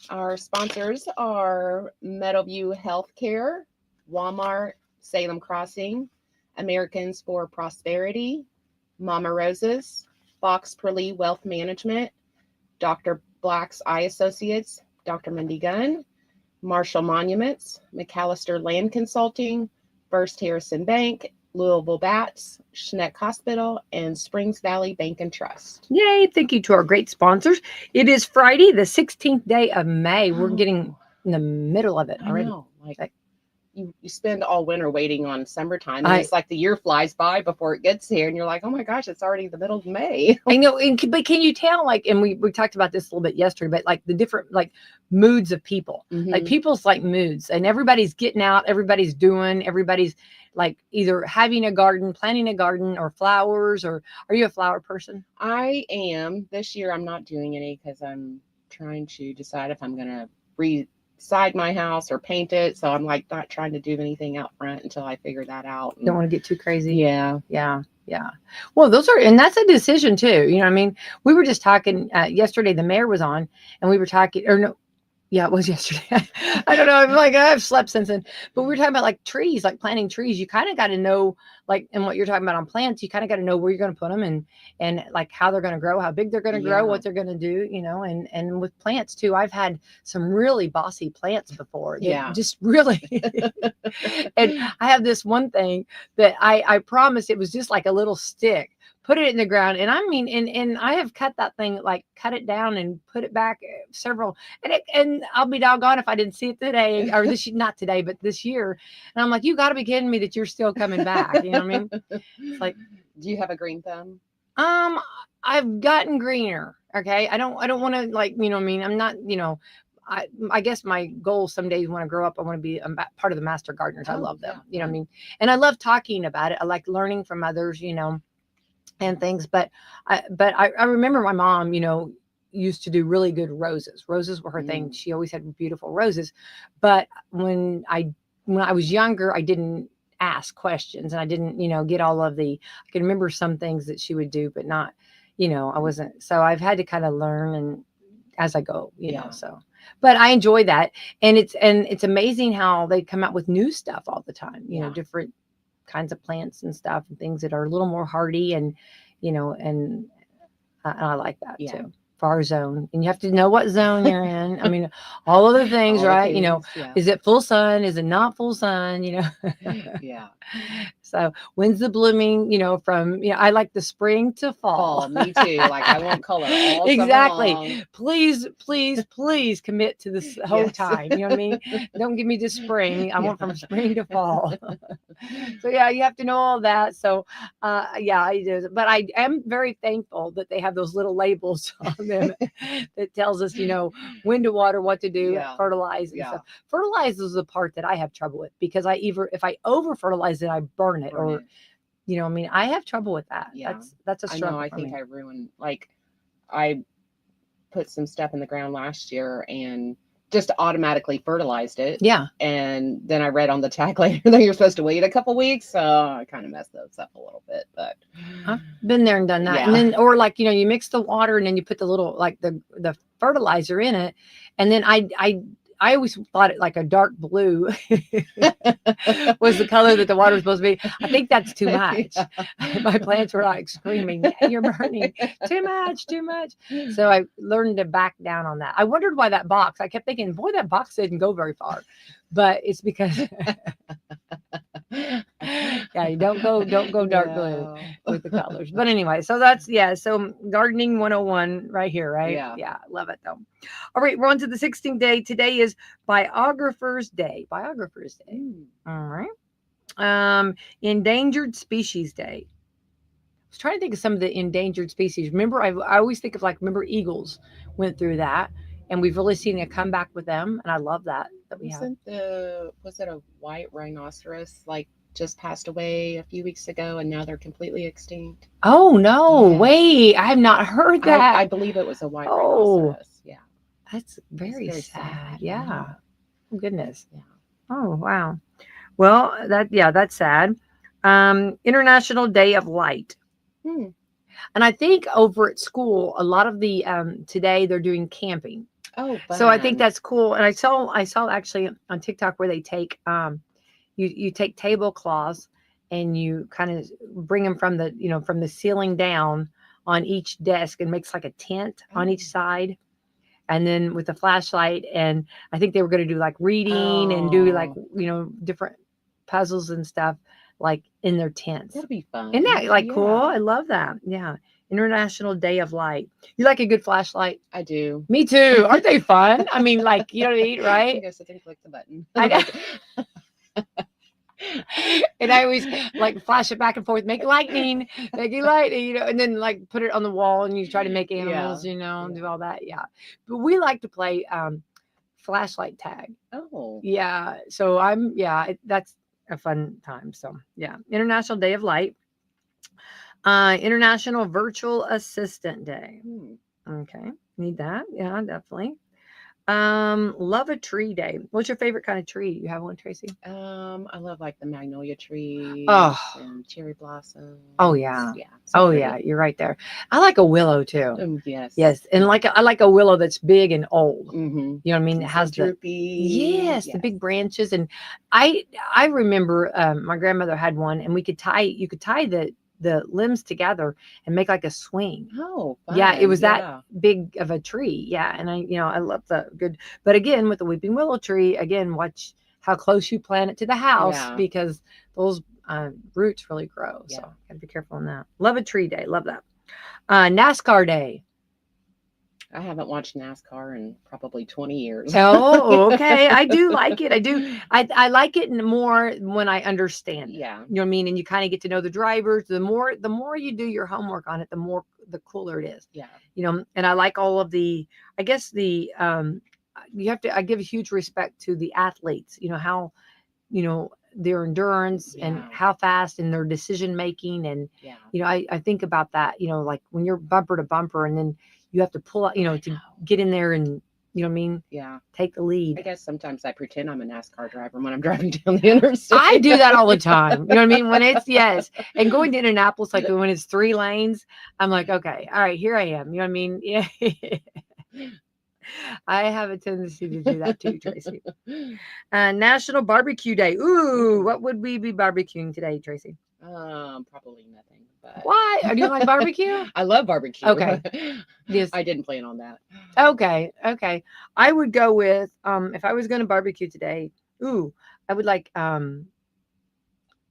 Our sponsors are Meadowview Healthcare, Walmart, Salem Crossing, Americans for Prosperity, Mama Roses, Fox Perley Wealth Management, Dr. Black's Eye Associates, Dr. Mindy Gunn, Marshall Monuments, McAllister Land Consulting, First Harrison Bank, Louisville Bats, Schneck Hospital, and Springs Valley Bank and Trust. Yay. Thank you to our great sponsors. It is Friday, the 16th day of May. We're getting in the middle of it already. I know. Like you spend all winter waiting on summertime, and it's like the year flies by before it gets here, and you're like, oh my gosh, it's already the middle of May. I know, but can you tell, like, and we talked about this a little bit yesterday, but like the different like moods of people, like people's like moods, and everybody's getting out, everybody's like either having a garden, planting a garden, or flowers. Or are you a flower person? I am. This year I'm not doing any because I'm trying to decide if I'm gonna side my house or paint it, so I'm like not trying to do anything out front until I figure that out. Don't want to get too crazy. Yeah. Well, and that's a decision too. You know what I mean? We were just talking yesterday. The mayor was on, and we were talking, or no, yeah, it was yesterday. I don't know. I'm like, I've slept since then. But we were talking about like trees, like planting trees. You kind of got to know, like, and what you're talking about on plants, you kind of got to know where you're going to put them, and like how they're going to grow, how big they're going to grow, what they're going to do, you know. And with plants too, I've had some really bossy plants before. Just really. And I have this one thing that I promised, it was just like a little stick. Put it in the ground, and I mean, and I have cut that thing, like cut it down and put it back several, and I'll be doggone if I didn't see it today, or not today, but this year. And I'm like, you got to be kidding me that you're still coming back. You know what I mean? It's like, do you have a green thumb? I've gotten greener. Okay, I don't want to, like, you know what I mean? I'm not, you know. I guess my goal someday when I grow up, I want to be a part of the master gardeners. I love them. You know what I mean? And I love talking about it. I like learning from others, you know, and things. But I remember my mom, you know, used to do really good roses. Roses were her thing. She always had beautiful roses. But when I was younger, I didn't ask questions, and I didn't, you know, get all of I can remember some things that she would do, but not, you know, I wasn't. So I've had to kind of learn and as I go, you know, so. But I enjoy that. And it's amazing how they come out with new stuff all the time, you know, different kinds of plants and stuff and things that are a little more hardy, and, you know, and I like that too. For our zone, and you have to know what zone you're in. I mean, all of the things, right? You know, is it full sun? Is it not full sun? You know? So when's the blooming, you know, from, you know, I like the spring to fall. Me too. Like I want color all exactly. Summer long. Please commit to this whole time. You know what I mean? Don't give me just spring. I want from spring to fall. So yeah, you have to know all that. So yeah, I do. But I am very thankful that they have those little labels on them that tells us, you know, when to water, what to do, fertilize and stuff. Fertilize is the part that I have trouble with, because if I over fertilize it, I burn it, or you know, I mean, I have trouble with that. That's a struggle. I think I ruined, like, I put some stuff in the ground last year and just automatically fertilized it. And then I read on the tag later that you're supposed to wait a couple weeks. So I kind of messed those up a little bit, but I've been there and done that. And then, or like, you know, you mix the water and then you put the little, like the fertilizer in it. And then I always thought it like a dark blue was the color that the water was supposed to be. I think that's too much. My plants were like screaming, you're burning too much. So I learned to back down on that. I wondered why that box, I kept thinking, boy, that box didn't go very far, but it's because you don't go dark blue with the colors. But anyway, so that's, so gardening 101 right here, right? Yeah, love it though. All right, we're on to the 16th day. Today is Biographer's Day. All right. Endangered Species Day. I was trying to think of some of the endangered species. Remember, I always think of, like, remember eagles went through that, and we've really seen a comeback with them, and I love that we have. Was it a white rhinoceros, like, just passed away a few weeks ago, and now they're completely extinct? Oh no, wait, I have not heard that. I believe it was a white rhinoceros. Yeah, that's very sad. Yeah. Oh goodness. Yeah. Oh wow. Well, that's sad. International Day of Light. And I think over at school, a lot of the today they're doing camping. Oh, So I think fun. that's cool. And I saw actually on TikTok where they take you take tablecloths and you kind of bring them from the from the ceiling down on each desk and makes like a tent on each side, and then with a flashlight. And I think they were going to do like reading and do like different puzzles and stuff like in their tents. That'd be fun. Isn't that like cool? Yeah. I love that. Yeah. International Day of Light. You like a good flashlight? I do. Me too. Aren't they fun? I mean, like, you know what I mean, I right? go sit there and click the button. I know. And I always like flash it back and forth, make lightning, and then like put it on the wall and you try to make animals, do all that. Yeah. But we like to play flashlight tag. Oh. Yeah. So that's a fun time. So yeah. International Day of Light. International Virtual Assistant Day. Okay. Need that. Yeah, definitely. Love a tree day. What's your favorite kind of tree? You have one, Tracy? I love like the magnolia trees and cherry blossoms. Oh yeah. Yeah. Oh pretty. yeah, you're right there. I like a willow too. Yes. Yes, and I like a willow that's big and old. Mm-hmm. You know what I mean? It has droopy. the big branches. And I remember my grandmother had one, and you could tie the limbs together and make like a swing. Oh, fun. Yeah, it was that big of a tree. Yeah, and I love the good. But again, with the weeping willow tree, again, watch how close you plant it to the house because those roots really grow. So gotta be careful on that. Love a tree day. Love that. NASCAR day. I haven't watched NASCAR in probably 20 years. Oh, okay. I do like it. I do. I like it more when I understand it. Yeah. You know what I mean? And you kind of get to know the drivers. The more you do your homework on it, the cooler it is. Yeah. And I like all of I give a huge respect to the athletes, how, their endurance and how fast and their decision making. And, I think about that, like when you're bumper to bumper and then you have to pull out, to get in there and, you know what I mean? Yeah. Take the lead. I guess sometimes I pretend I'm a NASCAR driver when I'm driving down the interstate. I do that all the time. You know what I mean? When it's, and going to Indianapolis, like when it's 3 lanes, I'm like, okay, all right, here I am. You know what I mean? Yeah. I have a tendency to do that too, Tracy. National Barbecue Day. Ooh, what would we be barbecuing today, Tracy? Probably nothing. But why? Do you like barbecue? I love barbecue. Okay. Yes. I didn't plan on that. Okay. I would go with if I was going to barbecue today. Ooh, I would like I'm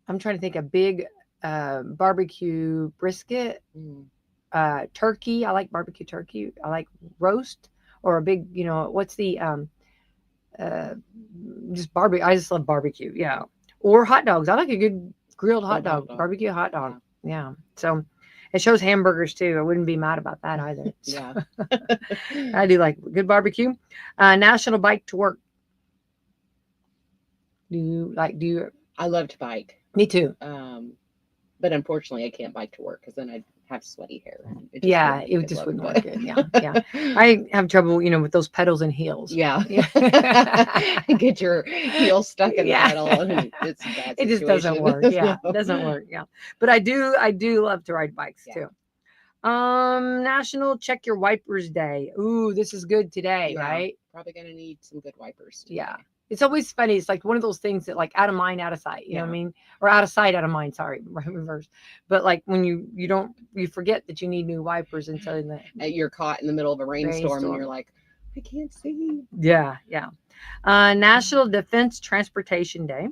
trying to think a big barbecue brisket, turkey. I like barbecue turkey. I like roast or a big, what's the just barbecue. I just love barbecue. Yeah. Or hot dogs. I like a good grilled hot dog. Barbecue hot dog. Yeah. So it shows hamburgers too. I wouldn't be mad about that either. Yeah. I do like good barbecue. National Bike to Work. Do you? I love to bike. Me too. But unfortunately I can't bike to work because then I'd have sweaty hair. It just wouldn't work good. Yeah. I have trouble, with those pedals and heels. Yeah. Get your heels stuck in the pedal. And it's a bad situation. It just doesn't work. Yeah. It doesn't work. Yeah. But I do love to ride bikes too. National Check Your Wipers Day. Ooh, this is good today, right? Probably gonna need some good wipers today. Yeah. It's always funny. It's like one of those things that like out of mind, out of sight, you know what I mean? Or out of sight, out of mind. Sorry, reverse. But like when you forget that you need new wipers until you're caught in the middle of a rainstorm and you're like, I can't see. Yeah. National Defense Transportation Day.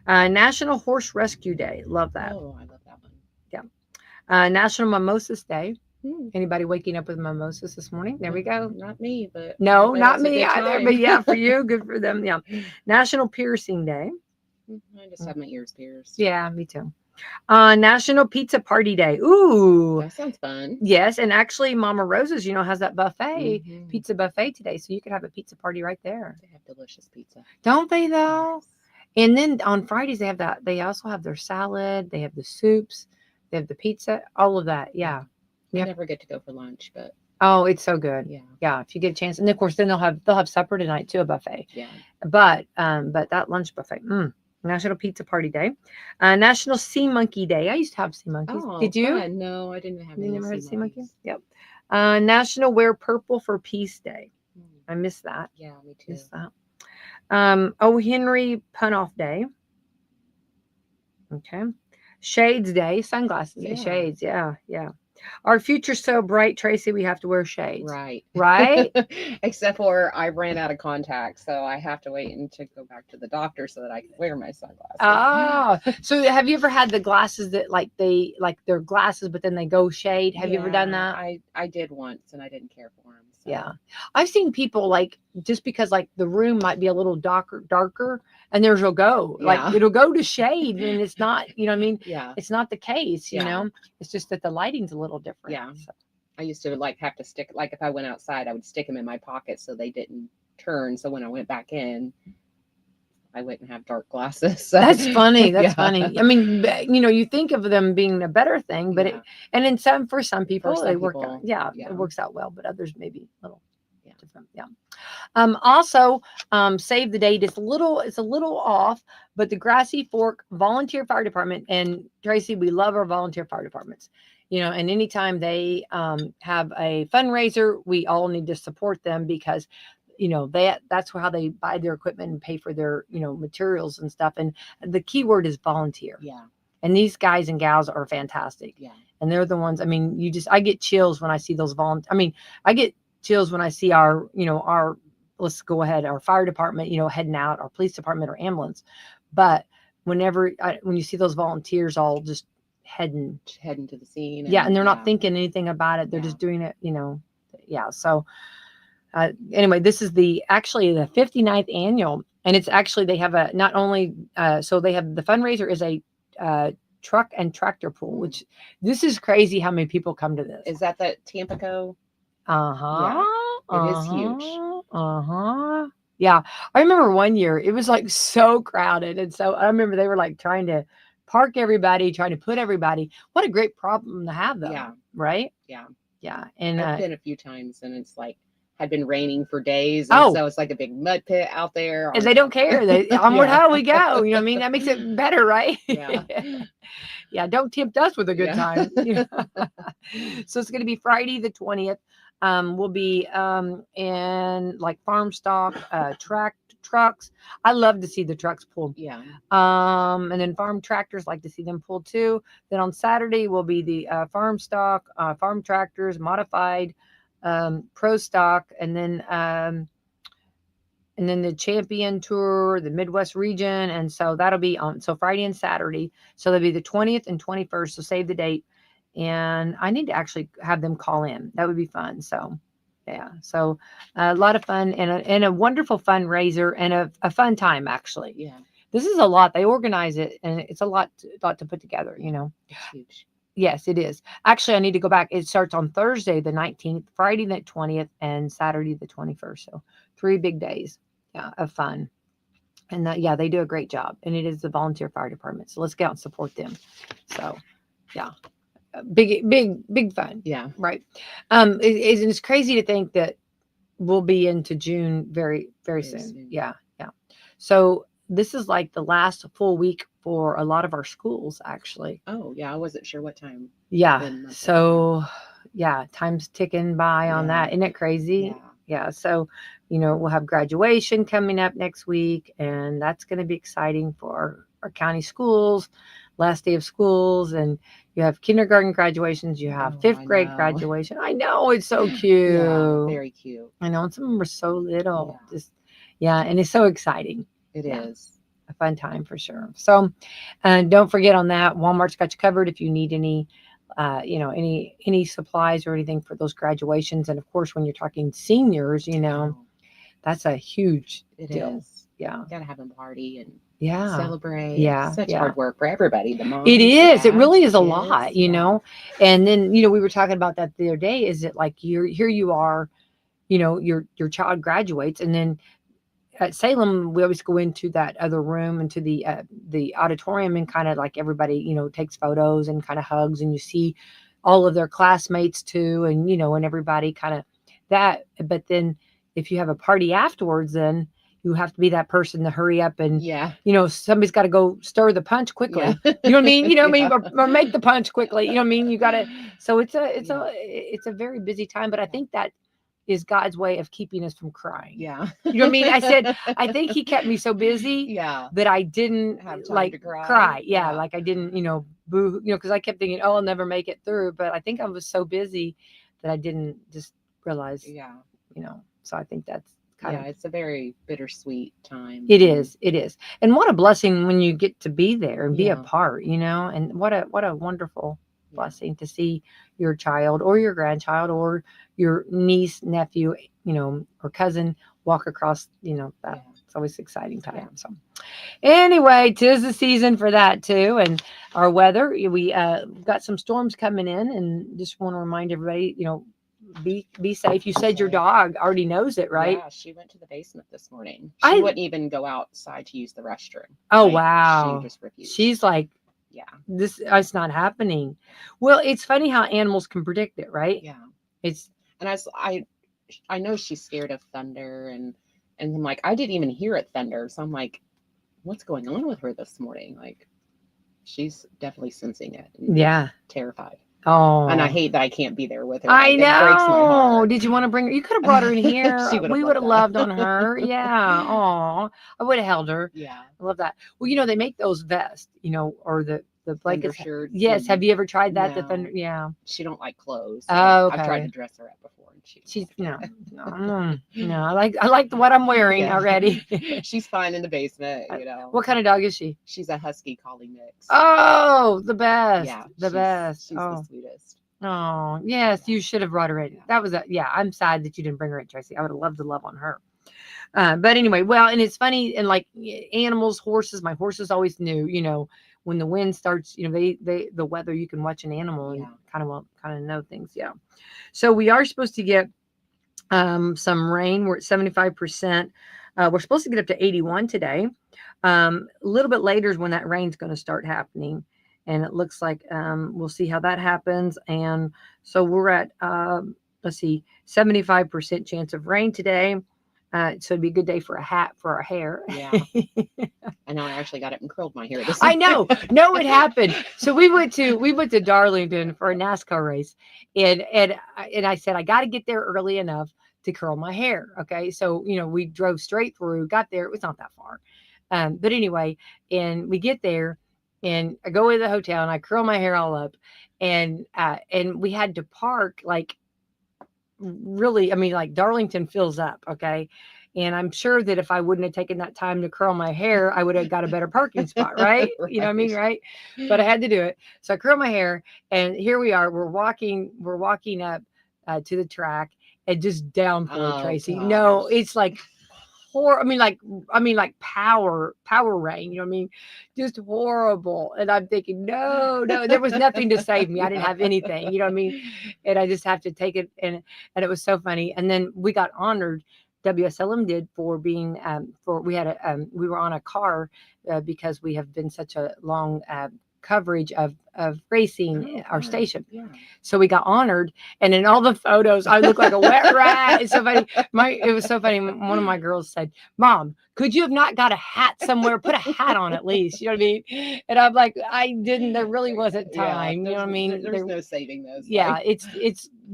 National Horse Rescue Day. Love that. Oh, I love that one. Yeah. National Mimosas Day. Anybody waking up with mimosas this morning? There we go. Not me, but no, not me either. But yeah, for you, good for them. Yeah. National Piercing Day. I just have my ears pierced. Yeah, me too. National Pizza Party Day. Ooh, that sounds fun. Yes, and actually, Mama Rosa's, has that buffet, pizza buffet today, so you could have a pizza party right there. They have delicious pizza, don't they? Though. Yes. And then on Fridays they have that. They also have their salad. They have the soups. They have the pizza. All of that. Yeah. I never get to go for lunch, but it's so good. Yeah. If you get a chance, and of course, then they'll have supper tonight too, a buffet. Yeah. But that lunch buffet. National Pizza Party Day. National Sea Monkey Day. I used to have sea monkeys. Oh, did you? Fun. No, I didn't have. You never had sea monkeys. Yep. National Wear Purple for Peace Day. I miss that. Yeah, me too. Miss that. O. Henry Punoff Day. Okay. Shades Day, sunglasses day, Yeah. shades. Yeah, yeah. Our future's so bright, Tracy, we have to wear shades. Right. Right? Except for I ran out of contacts, so I have to wait and to go back to the doctor so that I can wear my sunglasses. Oh, so have you ever had the glasses that like they're glasses, but then they go shade? Have you ever done that? I did once, and I didn't care for them. So. Yeah, I've seen people like just because like the room might be a little darker, and theirs will go like it'll go to shade, and it's not, you know what I mean? Yeah. It's not the case, you Yeah. know. It's just that the lighting's a little different. Yeah. So. I used to like have to stick, like if I went outside, I would stick them in my pocket so they didn't turn. So when I went back in, I wouldn't have dark glasses. So. That's funny. That's Yeah. funny. I mean, you know, you think of them being a better thing, but Yeah. and for some people, For some they work people, out. Yeah, yeah. it works out well, but others maybe a little different. Yeah. Yeah. Save the date. It's a little off, but the Grassy Fork Volunteer Fire Department, and Tracy, we love our volunteer fire departments. You know, and anytime they have a fundraiser, we all need to support them because, you know, that's how they buy their equipment and pay for their, you know, materials and stuff. And the key word is volunteer. Yeah. And these guys and gals are fantastic. Yeah. And they're the ones, I mean, I get chills when I see those I get chills when I see our let's go ahead, our fire department, you know, heading out, our police department or ambulance. But when you see those volunteers all just heading to the scene. And they're not thinking anything about it. They're just doing it, you know. Yeah. So anyway, this is actually the 59th annual, and it's actually, they have not only, so they have the fundraiser is a truck and tractor pull, which this is crazy how many people come to this. Is that the Tampico? Yeah, it is huge. Yeah, I remember one year it was like so crowded, and so I remember they were like trying to park everybody, trying to put everybody. What a great problem to have, though. Yeah. Right. Yeah. And I've been a few times, and it's like had been raining for days, and so it's like a big mud pit out there. And they don't care. They onward how we go. You know what I mean? That makes it better, right? Yeah. Yeah, don't tempt us with a good time. So it's going to be Friday the 20th. We'll be in like farm stock, trucks. I love to see the trucks pull. Yeah. And then farm tractors, like to see them pull too. Then on Saturday will be the farm stock, farm tractors, modified, pro stock, and then the champion tour, the Midwest region. And so that'll be on Friday and Saturday. So that'll be the 20th and 21st. So save the date. And I need to actually have them call in. That would be fun. So yeah. So a lot of fun and a wonderful fundraiser and a fun time, actually. Yeah. This is a lot. They organize it, and it's a lot to put together, you know. It's huge. Yes, it is. Actually, I need to go back. It starts on Thursday, the 19th, Friday, the 20th, and Saturday, the 21st. So 3 big days of fun. And they do a great job. And it is the volunteer fire department. So let's get out and support them. So, yeah. Big fun. Yeah. Right. It's crazy to think that we'll be into June very, very soon. Yeah. So this is like the last full week for a lot of our schools, actually. Oh, yeah. I wasn't sure what time. Yeah. So, time's ticking by on that. Isn't it crazy? Yeah. So, you know, we'll have graduation coming up next week, and that's going to be exciting for our county schools, last day of schools, and you have kindergarten graduations, you have 5th grade graduation. I know, it's so cute. Yeah, very cute. I know, and some of them are so little. And it's so exciting. It is a fun time for sure. So, and don't forget on that, Walmart's got you covered if you need any any supplies or anything for those graduations. And of course, when you're talking seniors, you know, that's a huge deal. Is. Yeah. You gotta have a party and celebrate. Such hard work for everybody. The moms, it is. It really is a kids, lot, you know. And then, you know, we were talking about that the other day. Is it like you are, you know, your child graduates, and then at Salem, we always go into that other room, into the auditorium, and kind of like everybody, you know, takes photos and kind of hugs, and you see all of their classmates too, and, you know, and everybody kind of that. But then if you have a party afterwards, then you have to be that person to hurry up and, you know, somebody's got to go stir the punch quickly. You know what I mean? You know what I mean? Or make the punch quickly. You know what I mean? You got to. So it's a very busy time, but I think that is God's way of keeping us from crying. Yeah. You know what I mean? I said, I think he kept me so busy Yeah. that I didn't Have time like to cry. cry. Yeah, Yeah. like I didn't, boo, because I kept thinking, oh, I'll never make it through. But I think I was so busy that I didn't just realize, Yeah. So I think that's kind of, it's a very bittersweet time. it is. And what a blessing when you get to be there and be a Yeah. part, and what a wonderful blessing to see your child or your grandchild or your niece, nephew, or cousin walk across, that. It's always exciting time. Yeah. So anyway, 'tis the season for that too. And our weather, we got some storms coming in, and just want to remind everybody, be safe. You said your dog already knows it, right? Yeah, she went to the basement this morning. She wouldn't even go outside to use the restroom. Oh, wow. She just refused. She's like, yeah, it's not happening. Well, it's funny how animals can predict it, right? Yeah. It's, and I know she's scared of thunder, and I'm like, I didn't even hear it thunder. So I'm like, what's going on with her this morning? Like, she's definitely sensing it. Yeah. Terrified. Oh, and I hate that I can't be there with her. I know. It breaks my heart. Did you want to bring her? You could have brought her in here. She We would have loved on her. Yeah. Oh, I would have held her. Yeah. I love that. Well, they make those vests, or the blankets. Shirts. Yes. Have you ever tried that? No. The thunder. Yeah. She don't like clothes. So Oh, okay. I've tried to dress her up before, and she's no. I like what I'm wearing already. She's fine in the basement. What kind of dog is she? She's a husky collie mix. Oh, the best. Yeah, the best. She's the sweetest. Oh, yes, you should have brought her in. That was I'm sad that you didn't bring her in, Tracy. I would have loved to love on her. But anyway, well, and it's funny, and like animals, horses, my horses always knew, when the wind starts, the weather, you can watch an animal and kind of know things. Yeah. So we are supposed to get some rain. We're at 75%. We're supposed to get up to 81 today. A little bit later is when that rain's going to start happening. And it looks like we'll see how that happens. And so we're at, 75% chance of rain today. So it'd be a good day for a hat for our hair. Yeah. I know. I actually got it and curled my hair. I know. No, it happened. So we went to Darlington for a NASCAR race, and I said I got to get there early enough to curl my hair. Okay, so we drove straight through, got there. It was not that far, but anyway, and we get there, and I go to the hotel and I curl my hair all up, and we had to park like. Really, like Darlington fills up, okay, and I'm sure that if I wouldn't have taken that time to curl my hair, I would have got a better parking spot, right? Right. You know what I mean, right? But I had to do it, so I curl my hair, and here we are. We're walking up to the track, and just downpour, Tracy. Gosh. No, it's like like power rain, you know what I mean? Just horrible. And I'm thinking, no, there was nothing to save me. I didn't have anything, you know what I mean? And I just have to take it. And it was so funny. And then we got honored, Wslm did, for being, we were on a car because we have been such a long coverage of racing our station. Yeah. So we got honored, and in all the photos I look like a wet rat. It's so funny. It was so funny. One of my girls said, "Mom, could you have not got a hat somewhere? Put a hat on at least." You know what I mean? And I'm like, I didn't. There really wasn't time. You know what I mean? There's no saving those. Yeah, it's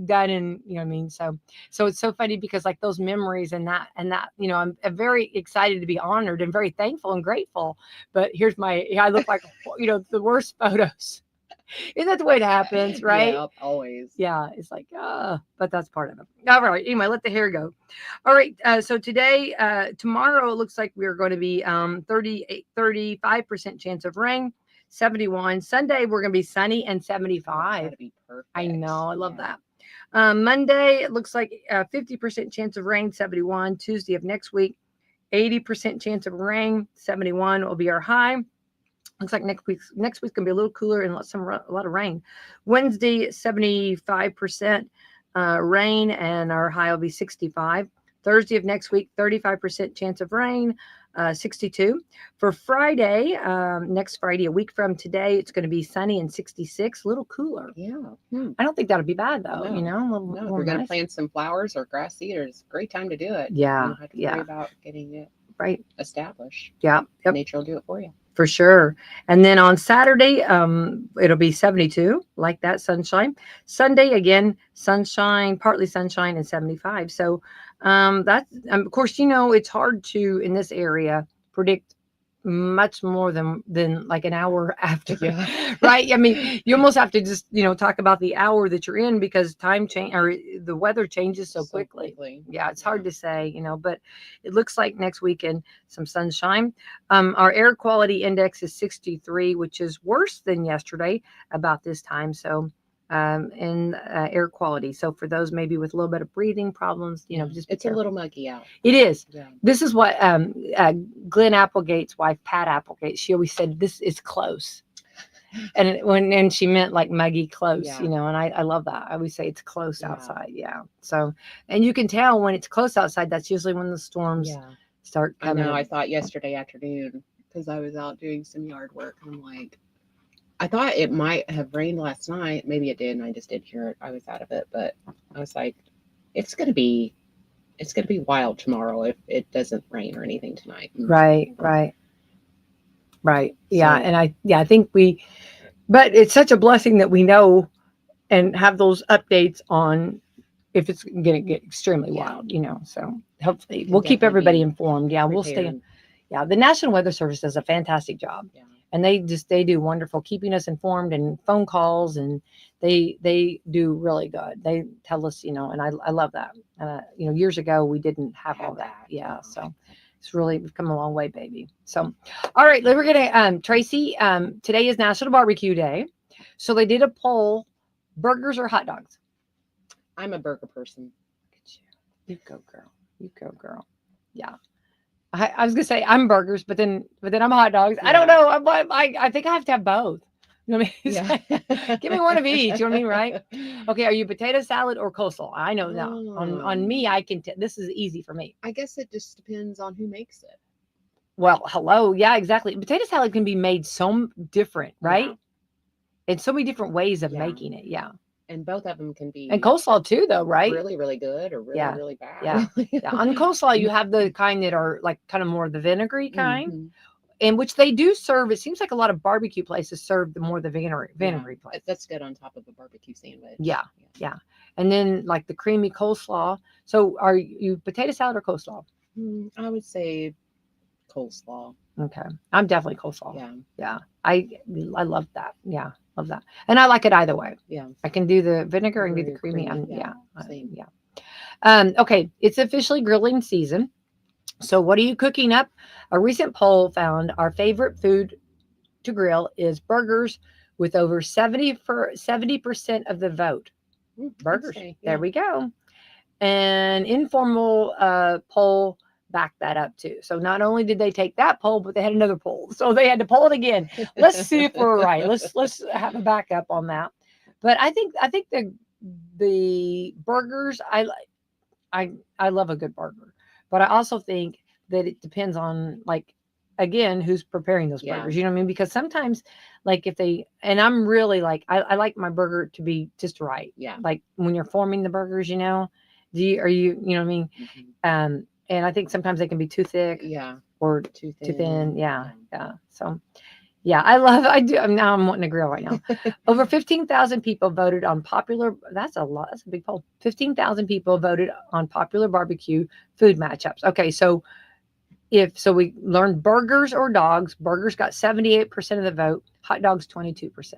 done, and you know what I mean. So it's so funny because like those memories and that I'm very excited to be honored and very thankful and grateful. But here's I look like the worst photos. Isn't that the way it happens, right? Yeah, always. Yeah, it's like, but that's part of it. All right. Anyway, let the hair go. All right. So tomorrow, it looks like we're going to be 35% chance of rain, 71. Sunday, we're going to be sunny and 75. That'd be perfect. I know. I love that. Monday, it looks like 50% chance of rain, 71. Tuesday of next week, 80% chance of rain, 71 will be our high. Looks like next week's gonna be a little cooler and a lot of rain. Wednesday, 75% rain, and our high will be 65. Thursday of next week, 35% chance of rain, 62. For Friday, next Friday, a week from today, it's going to be sunny and 66, a little cooler. Yeah. I don't think that'll be bad though. No. If we're going to plant some flowers or grass seed, it's a great time to do it. Yeah. You don't have to worry about getting it right established. Yeah. Yep. Nature will do it for you. For sure. And then on Saturday, it'll be 72, like that, sunshine. Sunday, again, sunshine, partly sunshine, and 75. So that's, of course, it's hard to, in this area, predict much more than like an hour after. Yeah. Right. I mean, you almost have to just talk about the hour that you're in, because time change, or the weather changes so quickly. Yeah, it's hard to say, but it looks like next weekend some sunshine. Our air quality index is 63, which is worse than yesterday about this time. So in air quality. So for those maybe with a little bit of breathing problems, just be it's a careful. little muggy out. It is. Yeah. This is what Glenn Applegate's wife, Pat Applegate, she always said, this is close. And she meant like muggy close, Yeah. and I love that. I always say it's close outside. Yeah. So, and you can tell when it's close outside, that's usually when the storms start coming. I know. I thought yesterday afternoon, because I was out doing some yard work, and I'm like, I thought it might have rained last night. Maybe it did, and I just didn't hear it. I was out of it, but I was like, it's gonna be wild tomorrow if it doesn't rain or anything tonight. Right. Yeah, and I think but it's such a blessing that we know and have those updates on if it's gonna get extremely wild. So hopefully we'll keep everybody informed. Yeah, we'll stay. Yeah, the National Weather Service does a fantastic job. Yeah. And they do wonderful keeping us informed, and phone calls, and they do really good. They tell us, and I love that. Years ago we didn't have all that. Yeah. So it's really, we've come a long way, baby. So, all right, we're gonna Tracy. Today is National Barbecue Day, so they did a poll: burgers or hot dogs? I'm a burger person. You go, girl. You go, girl. Yeah. I was gonna say I'm burgers, but then I'm hot dogs. Yeah. I don't know. I think I have to have both. You know what I mean? Yeah. Give me one of each. You know what I mean, right? Okay. Are you potato salad or coleslaw? I know now. On me, I can. This is easy for me. I guess it just depends on who makes it. Well, hello. Yeah, exactly. Potato salad can be made so different, right? Yeah. And so many different ways of making it. Yeah. And both of them can be. And coleslaw too, though, right? Really, really good or really, really bad. Yeah. On coleslaw, you have the kind that are like kind of more the vinegary kind, and which they do serve. It seems like a lot of barbecue places serve more the vinegary place. That's good on top of a barbecue sandwich. Yeah. And then like the creamy coleslaw. So are you potato salad or coleslaw? I would say coleslaw. Okay. I'm definitely coleslaw. Yeah. I love that. Yeah. Love that. And I like it either way. Yeah. I can do the vinegar and do the creamy. Same. Yeah. Okay. It's officially grilling season. So what are you cooking up? A recent poll found our favorite food to grill is burgers, with over 70% of the vote. Burgers. There we go. An informal poll backed that up too. So not only did they take that poll, but they had another poll. So they had to poll it again. Let's see if we're right. Let's have a backup on that. But I think the burgers, I love a good burger, but I also think that it depends on, like, again, who's preparing those burgers. You know what I mean? Because sometimes, like, and I'm really like, I like my burger to be just right. Yeah. Like when you're forming the burgers, you know what I mean? And I think sometimes they can be too thick, or too thin. Yeah. So, I do. Now I'm wanting to grill right now. Over 15,000 people voted on popular. That's a lot. That's a big poll. 15,000 people voted on popular barbecue food matchups. Okay, so we learned burgers or dogs. Burgers got 78% of the vote. Hot dogs 22%.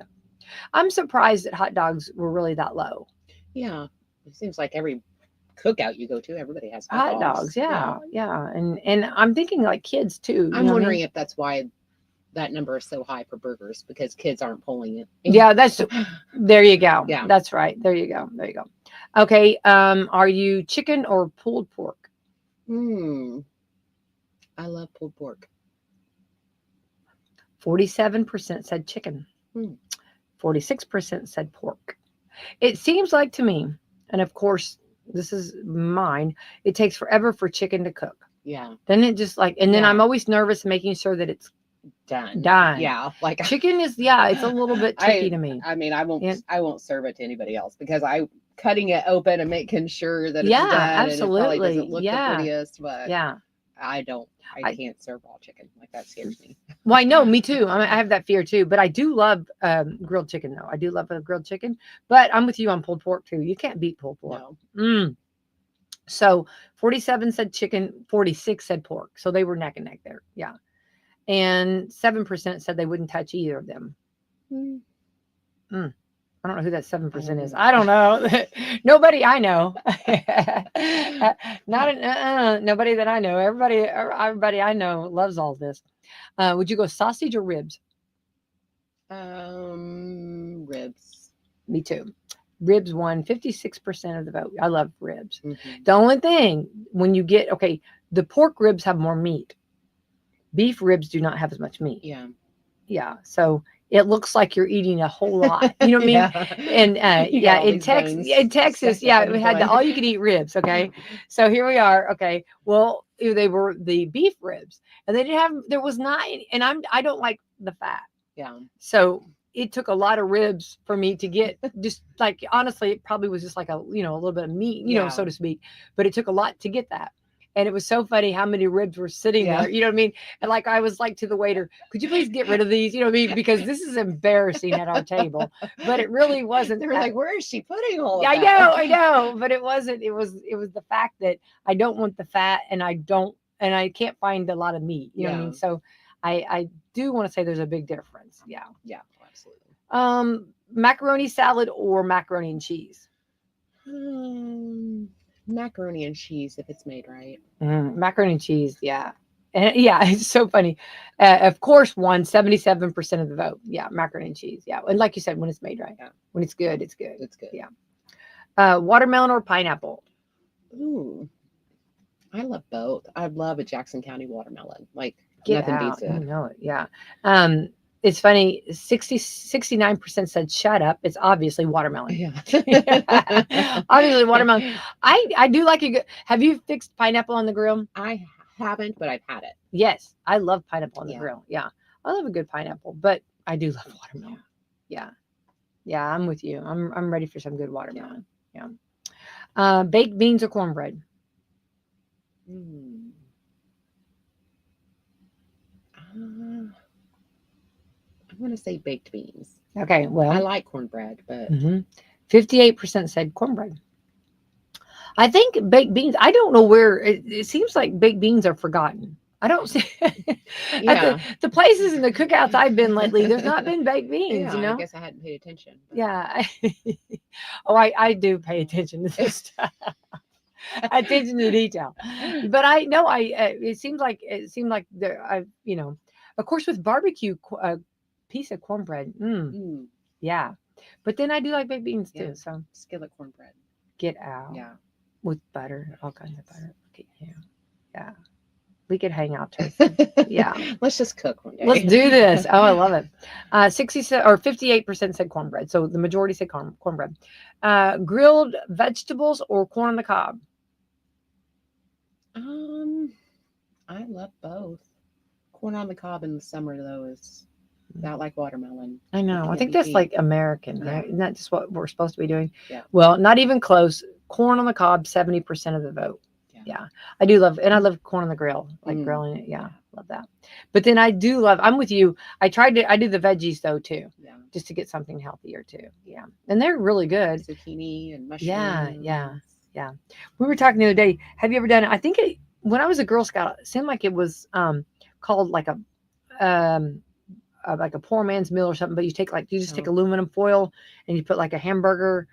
I'm surprised that hot dogs were really that low. Yeah, it seems like every cookout you go to, everybody has hot dogs. Yeah. And I'm thinking like kids too. I'm wondering if that's why that number is so high for burgers, because kids aren't pulling it. Yeah, there you go. Yeah, that's right. There you go. Okay. Are you chicken or pulled pork? I love pulled pork. 47% said chicken. 46% said pork. It seems like to me, and of course, this is mine, it takes forever for chicken to cook. Yeah. Then it just then I'm always nervous making sure that it's done. Yeah. Like chicken is, it's a little bit tricky to me. I mean, I won't serve it to anybody else, because cutting it open and making sure that it's done. Absolutely. And it probably doesn't look the prettiest, but I don't. I- I can't serve raw chicken. Like that scares me. Well, I know, me too. I have that fear too, but I do love grilled chicken though. I do love a grilled chicken, but I'm with you on pulled pork too. You can't beat pulled pork. No. So 47 said chicken, 46 said pork. So they were neck and neck there. Yeah. And 7% said they wouldn't touch either of them. Mm. I don't know who that 7% is. know. I don't know. Nobody I know. Nobody that I know. Everybody I know loves all this. Would you go sausage or ribs? Ribs. Me too. Ribs won 56% of the vote. I love ribs. Mm-hmm. The only thing when you get the pork ribs have more meat. Beef ribs do not have as much meat. Yeah. Yeah. So it looks like you're eating a whole lot. You know what I mean? Yeah. And in Texas, yeah, we had the all you can eat ribs. Okay. So here we are. Okay. Well, they were the beef ribs, and there was not, and I don't like the fat. Yeah. So it took a lot of ribs for me to get just like, honestly, it probably was just like a little bit of meat, so to speak, but it took a lot to get that. And it was so funny how many ribs were sitting there. You know what I mean? And like I was like to the waiter, could you please get rid of these? You know what I mean? Because this is embarrassing at our table. But it really wasn't. They were like, where is she putting all of that? that? I know. But it wasn't. It was the fact that I don't want the fat and I can't find a lot of meat. You know what I mean? So I do want to say there's a big difference. Yeah. Yeah, absolutely. Macaroni salad or macaroni and cheese? Macaroni and cheese if it's made right. Macaroni and cheese, yeah. And yeah, it's so funny. Of course, won 77% of the vote. Yeah, macaroni and cheese. Yeah. And like you said, when it's made right. Yeah. When it's good, it's good. It's good. Yeah. Watermelon or pineapple? Ooh. I love both. I love a Jackson County watermelon. Like Get nothing out. beats it. I know it. Yeah. It's funny. 69% said shut up. It's obviously watermelon. Yeah. Obviously watermelon. I do like a good. Have you fixed pineapple on the grill? I haven't, but I've had it. Yes, I love pineapple on the grill. Yeah, I love a good pineapple, but I do love watermelon. Yeah, I'm with you. I'm ready for some good watermelon. Yeah. Baked beans or cornbread? I'm going to say baked beans. Okay, well. I like cornbread, but 58% said cornbread. I think baked beans, I don't know where, it seems like baked beans are forgotten. I don't see at the places in the cookouts I've been lately, there's not been baked beans, I guess I hadn't paid attention. But. Yeah. I do pay attention to this stuff. Attention to detail. But I know it seemed like there, of course with barbecue, piece of cornbread. Yeah. But then I do like baked beans too. So skillet cornbread. Get out. Yeah. With butter, all kinds of butter. Okay. Yeah. We could hang out too. Yeah. Let's just cook one day. Let's do this. Oh, I love it. 58% said cornbread. So the majority said cornbread. Grilled vegetables or corn on the cob? I love both. Corn on the cob in the summer though is not like watermelon. I know. I think that's like American, right? Isn't that just what we're supposed to be doing? Yeah. Well, not even close. Corn on the cob, 70% of the vote. Yeah. I do love, and I love corn on the grill, like grilling it. Yeah. Love that. But then I do love, I'm with you. I do the veggies though too. Yeah. Just to get something healthier too. Yeah. And they're really good. Zucchini and mushrooms. Yeah. We were talking the other day. Have you ever done it? I think when I was a Girl Scout, it seemed like it was called like a poor man's meal or something, but you just take aluminum foil and you put like a hamburger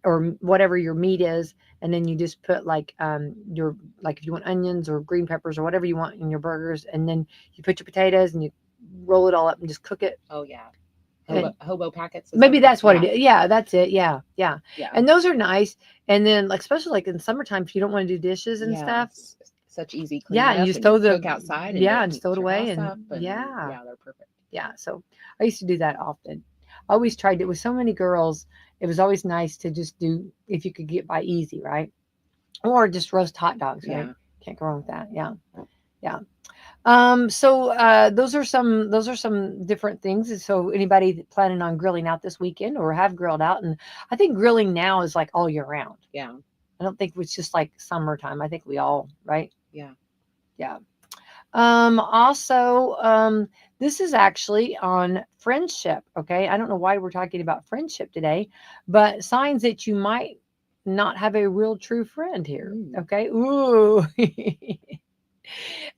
or whatever your meat is, and then you just put like if you want onions or green peppers or whatever you want in your burgers, and then you put your potatoes and you roll it all up and just cook it. Oh yeah. Hobo packets. Maybe that's what it is. Yeah, that's it. Yeah. And those are nice. And then like especially like in summertime if you don't want to do dishes and stuff. Such easy cleanup. Yeah, and you just throw cook outside. And and just throw it away yeah, they're perfect. Yeah, so I used to do that often. I always tried it with so many girls. It was always nice to just do if you could get by easy, right? Or just roast hot dogs, right? Yeah. Can't go wrong with that. Yeah. So those are some different things. So anybody planning on grilling out this weekend or have grilled out, and I think grilling now is like all year round. Yeah. I don't think it's just like summertime. I think we all, right? Yeah. Yeah. Also, this is actually on friendship. Okay. I don't know why we're talking about friendship today, but signs that you might not have a real true friend here. Mm. Okay. Ooh.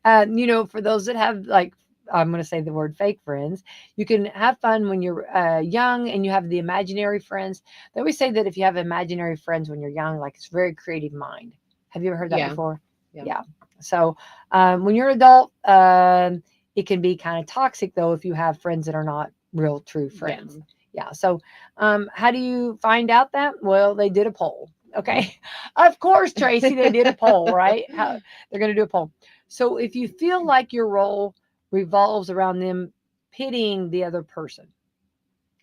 For those that have like, I'm going to say the word fake friends, you can have fun when you're young and you have the imaginary friends. They always say that if you have imaginary friends when you're young, like it's very creative mind. Have you ever heard that Yeah. before? Yeah. Yeah. So when you're an adult, it can be kind of toxic though if you have friends that are not real true friends. Yeah. So how do you find out that? Well, they did a poll. Okay. Of course, Tracy, they did a poll, right? They're going to do a poll. So if you feel like your role revolves around them pitying the other person,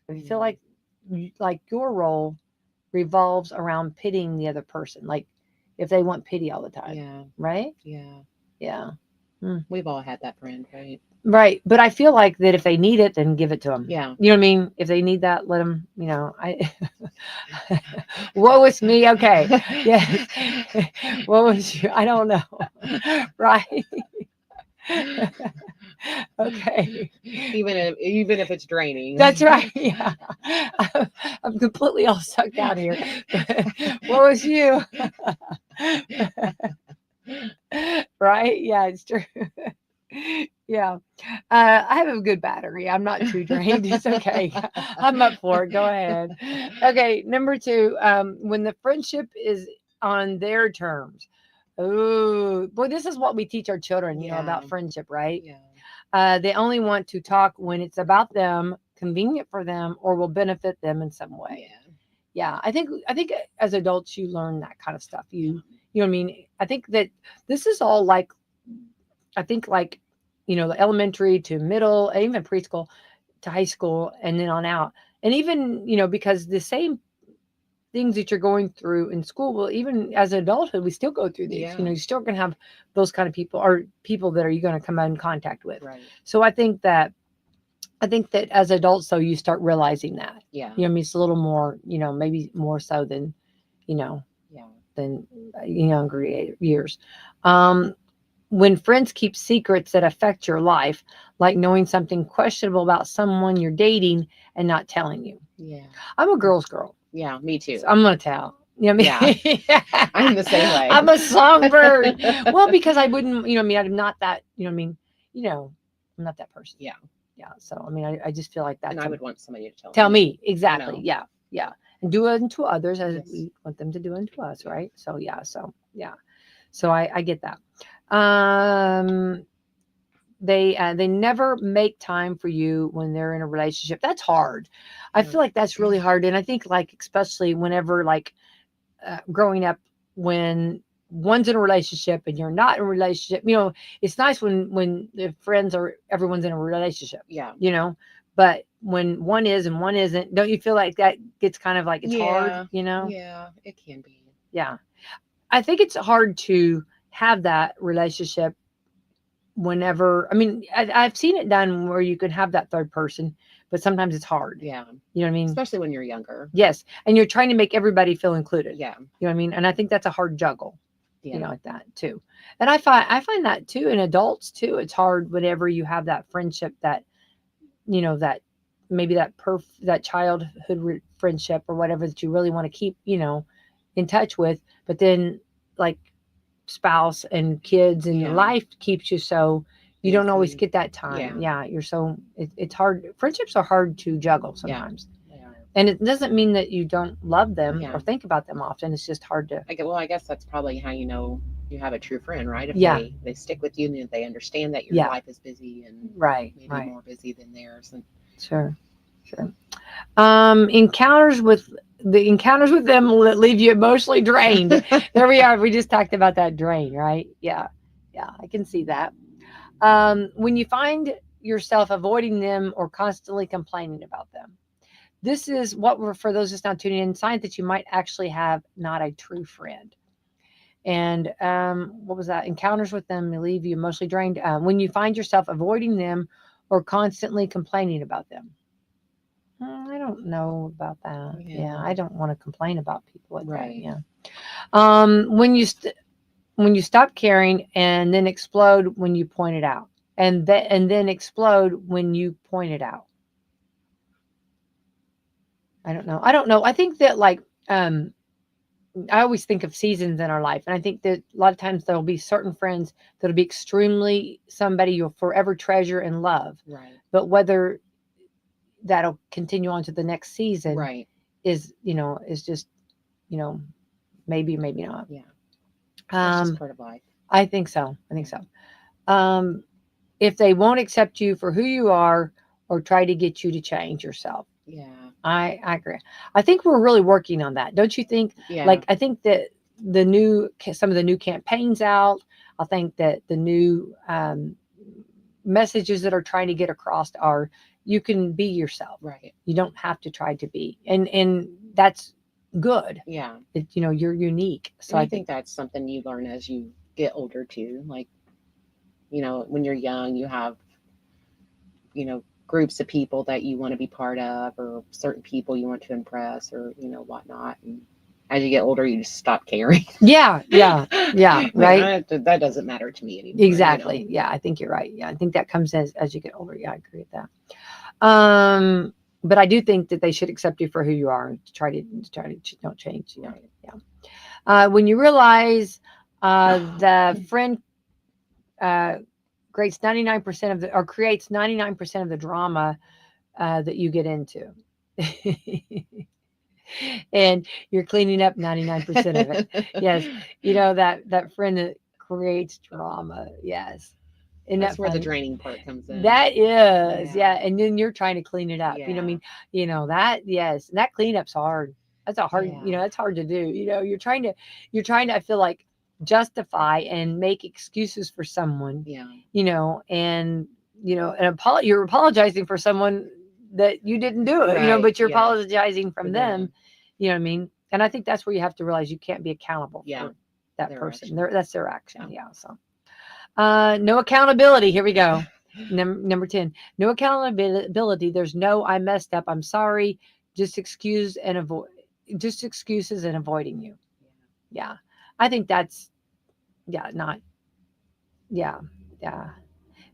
if you feel like your role revolves around pitying the other person, like if they want pity all the time, Yeah. right? Yeah. Yeah. We've all had that friend, right? Right. But I feel like that if they need it, then give it to them. Yeah. You know what I mean? If they need that, let them, woe is me. Okay. Yes. What was you? I don't know. Right. Okay. Even if it's draining. That's right. Yeah. I'm completely all sucked out here. What was you? Right? Yeah, it's true. Yeah. I have a good battery. I'm not too drained. It's okay. I'm up for it. Go ahead. Okay. Number 2, when the friendship is on their terms. Oh, boy, this is what we teach our children, about friendship, right? Yeah. They only want to talk when it's about them, convenient for them, or will benefit them in some way. Yeah. I think as adults, you learn that kind of stuff. You know what I mean? I think that this is all like, the elementary to middle, even preschool to high school, and then on out. And even, because the same things that you're going through in school, well, even as an adulthood, we still go through these. Yeah. You're still going to have those kind of people, or people that are you going to come in contact with. Right. So I think that as adults, though, you start realizing that. Yeah. I mean, it's a little more, maybe more so than, Yeah. than younger years. When friends keep secrets that affect your life, like knowing something questionable about someone you're dating and not telling you. Yeah. I'm a girl's girl. Yeah. Me too. So I'm going to tell. You know what I mean? Yeah. I'm the same way. I'm a songbird. Well, because I wouldn't, I'm not that, I'm not that person. Yeah. Yeah. So, I mean, I just feel like that's. And I would want somebody to tell me. Exactly. Yeah. Yeah. And do unto others as Yes. we want them to do unto us. Right. So, yeah. So I get that. They never make time for you when they're in a relationship. That's hard. I feel like that's really hard. And I think like, especially whenever like growing up, when one's in a relationship and you're not in a relationship, it's nice when the friends are, everyone's in a relationship, Yeah. but when one is and one isn't, don't you feel like that gets kind of like it's hard, Yeah, it can be. Yeah. I think it's hard to have that relationship whenever, I mean, I've seen it done where you can have that third person, but sometimes it's hard. Yeah. You know what I mean? Especially when you're younger. Yes. And you're trying to make everybody feel included. Yeah. You know what I mean? And I think that's a hard juggle, Yeah. like that too. And I find that too in adults too. It's hard whenever you have that friendship that, that maybe that childhood friendship or whatever that you really want to keep, in touch with, but then like spouse and kids and life keeps you so you don't always get that time. Yeah. You're so it's hard. Friendships are hard to juggle sometimes. And it doesn't mean that you don't love them or think about them often. It's just hard to. I guess that's probably how you have a true friend, right? If they stick with you and they understand that your life is busy and maybe more busy than theirs. And Sure. Encounters with them will leave you emotionally drained. There we are. We just talked about that drain, right? Yeah. I can see that. When you find yourself avoiding them or constantly complaining about them. This is for those just now tuning in, sign that you might actually have not a true friend. And what was that? Encounters with them will leave you emotionally drained. When you find yourself avoiding them or constantly complaining about them. I don't know about that. Yeah, I don't want to complain about people like that. Yeah. stop caring, and then explode when you point it out, and then explode when you point it out. I don't know. I think that like I always think of seasons in our life, and I think that a lot of times there'll be certain friends that'll be extremely somebody you'll forever treasure and love. Right. But whether that'll continue on to the next season, Right. is just maybe not. Yeah. That's just part of life. I think so. If they won't accept you for who you are or try to get you to change yourself. Yeah. I agree. I think we're really working on that. Don't you think? Yeah. Like, I think that some of the new campaigns out, I think that the new messages that are trying to get across are, you can be yourself. Right. You don't have to try to be. And that's good. Yeah. You're unique. So I think that's something you learn as you get older too. Like, when you're young, you have, groups of people that you want to be part of, or certain people you want to impress, or, whatnot. And as you get older, you just stop caring. Yeah. Right. That doesn't matter to me anymore. Exactly. Yeah. I think you're right. Yeah. I think that comes as you get older. Yeah. I agree with that. But I do think that they should accept you for who you are and try to don't change. Right. Yeah. When you realize the friend creates 99% of the drama that you get into, and you're cleaning up 99% of it. Yes, that friend that creates drama. Yes. And that's where the draining part comes in. That is, yeah. And then you're trying to clean it up. Yeah. That, yes. And that cleanup's hard. That's that's hard to do. You're trying to, I feel like, justify and make excuses for someone. Yeah. And you're apologizing for someone that you didn't do it. Right. But you're apologizing from them. them. You know what I mean? And I think that's where you have to realize you can't be accountable for that Their person. action. That's their action. Yeah. So. No accountability. Here we go. Number 10. No accountability. There's no I messed up. I'm sorry. Just excuses and avoiding you. Yeah. I think that's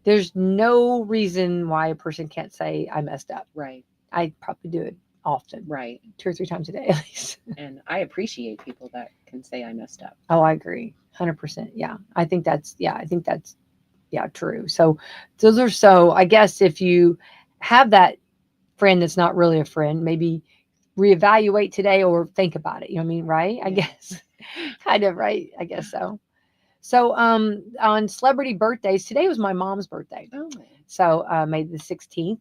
There's no reason why a person can't say I messed up. Right. I probably do it often. Right. 2 or 3 times a day at least. And I appreciate people that can say I messed up. Oh, I agree. 100%. Yeah. I think that's true. So I guess if you have that friend that's not really a friend, maybe reevaluate today or think about it. You know what I mean? Right? I guess. Kind of, right? I guess so. So on celebrity birthdays, today was my mom's birthday. Oh. So May the 16th.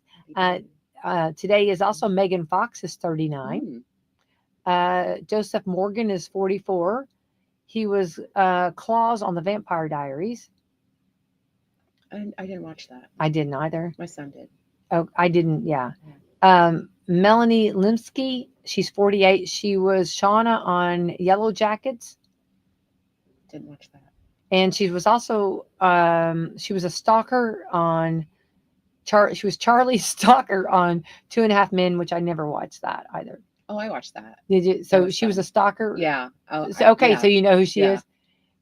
Today is also Megan Fox is 39. Joseph Morgan is 44. He was Claus on the Vampire Diaries. I didn't watch that. I didn't either. My son did. Oh, I didn't. Yeah. Melanie Linsky, she's 48. She was Shauna on Yellow Jackets. Didn't watch that. And she was also she was a stalker on she was Charlie's stalker on 2.5 Men, which I never watched that either. Oh, I watched that. Did you? So she was a stalker? Yeah. Oh, so you know who she is?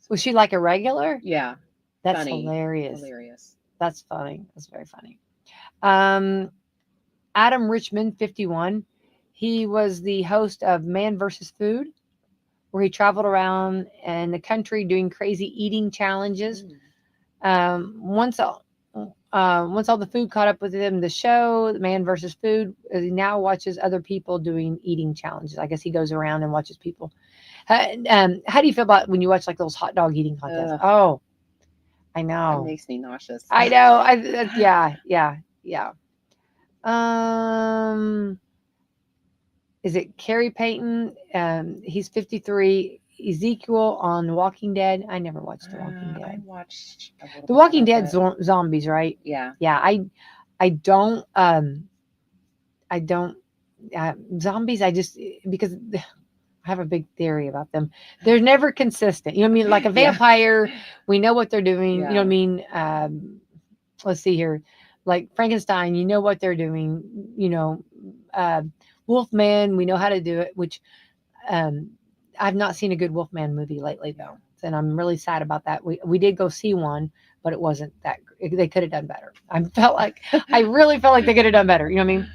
Was she like a regular? Yeah. That's funny. Hilarious. Hilarious. That's funny. That's very funny. Adam Richman, 51. He was the host of Man vs. Food, where he traveled around in the country doing crazy eating challenges. Once all the food caught up with him, the show, Man vs. Food, he now watches other people doing eating challenges. I guess he goes around and watches people. How do you feel about when you watch like those hot dog eating contests? Oh, I know. That makes me nauseous. I know. Yeah. Is it Carrie Payton? He's 53. Ezekiel on Walking Dead. I never watched The Walking Dead. I watched The Walking Dead zombies, right? Yeah. Yeah. I don't zombies. Because I have a big theory about them. They're never consistent. You know what I mean? Like a vampire, we know what they're doing. Yeah. You know what I mean? Let's see here. Like Frankenstein, you know what they're doing. Wolfman, we know how to do it, which I've not seen a good Wolfman movie lately though. and I'm really sad about that. We did go see one, but it wasn't that. They could have done better. I really felt like they could have done better. You know what I mean?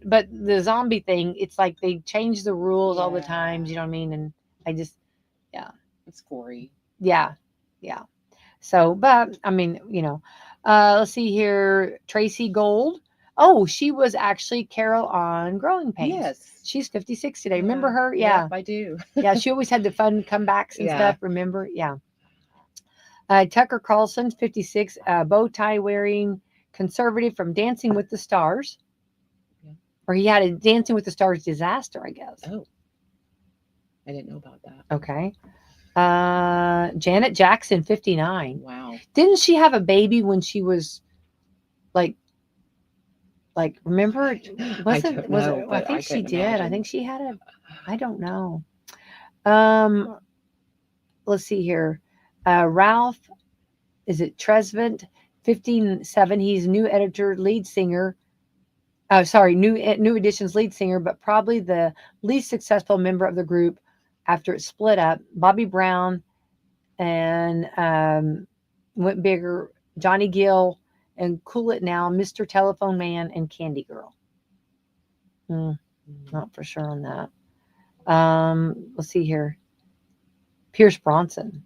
But the zombie thing, it's like they change the rules all the times. You know what I mean? And I just, yeah, it's gory. Yeah. So, but I mean, let's see here. Tracy Gold. Oh, she was actually Carol on Growing Pains. Yes. She's 56 today. Remember her? Yeah. Yeah. I do. Yeah. She always had the fun comebacks and stuff. Remember? Yeah. Tucker Carlson, 56, bow tie wearing conservative from Dancing with the Stars. Yeah. Or he had a Dancing with the Stars disaster, I guess. Oh. I didn't know about that. Okay. Janet Jackson, 59. Wow. Didn't she have a baby when she was like remember? I think she did. Imagine. I think she had I don't know. Let's see here. Ralph, is it Tresvant, 57. He's new editor, lead singer. New Edition's lead singer, but probably the least successful member of the group after it split up. Bobby Brown and went bigger. Johnny Gill and Cool It Now, Mr. Telephone Man, and Candy Girl. Not for sure on that. Let's see here. Pierce Bronson.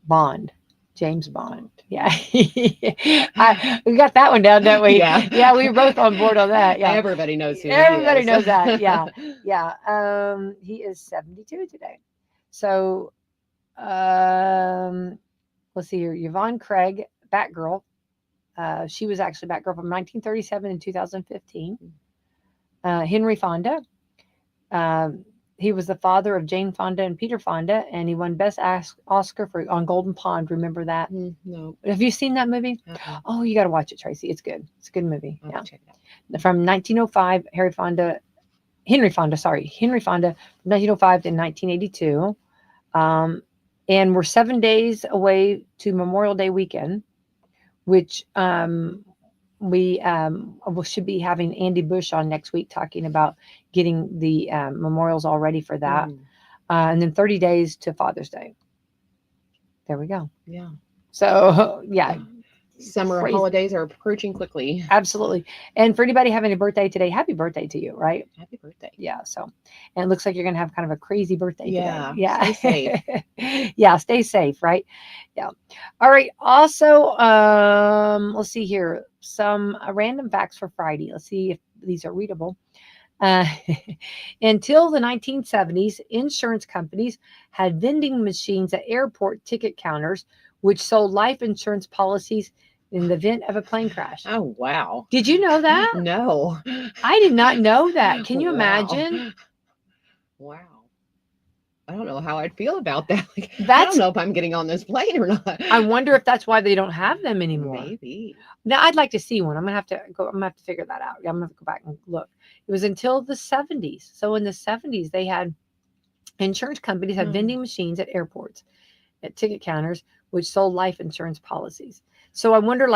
Bond. James Bond. Yeah. We got that one down, don't we? Yeah, we were both on board on that. Yeah. Everybody knows who Everybody he is. knows that. Yeah. Yeah. He is 72 today. So let's see here. Yvonne Craig, Batgirl. She was actually Batgirl from 1937 and 2015. Henry Fonda. He was the father of Jane Fonda and Peter Fonda, and he won Best Oscar on Golden Pond. Remember that? No. Have you seen that movie? Uh-uh. Oh, you got to watch it, Tracy. It's good. It's a good movie. I'll check it out. From 1905, Henry Fonda, from 1905 to 1982. And we're 7 days away to Memorial Day weekend, which we should be having Andy Bush on next week talking about getting the memorials all ready for that. And then 30 days to Father's Day. There we go. Yeah. So, yeah. Summer holidays are approaching quickly. Absolutely. And for anybody having a birthday today, happy birthday to you, right? Happy birthday. Yeah. So, and it looks like you're going to have kind of a crazy birthday today. Yeah. Stay safe. Yeah. Stay safe. Right. Yeah. All right. Also, let's see here. Some random facts for Friday. Let's see if these are readable. Until the 1970s, insurance companies had vending machines at airport ticket counters, which sold life insurance policies in the event of a plane crash. Oh, wow. Did you know that? No. I did not know that. Can you imagine? Wow. I don't know how I'd feel about that. I don't know if I'm getting on this plane or not. I wonder if that's why they don't have them anymore. Maybe. Now, I'd like to see one. I'm going to have to figure that out. I'm going to go back and look. It was until the 70s. So in the 70s, they had insurance companies had vending machines at airports, at ticket counters, which sold life insurance policies. So I wonder,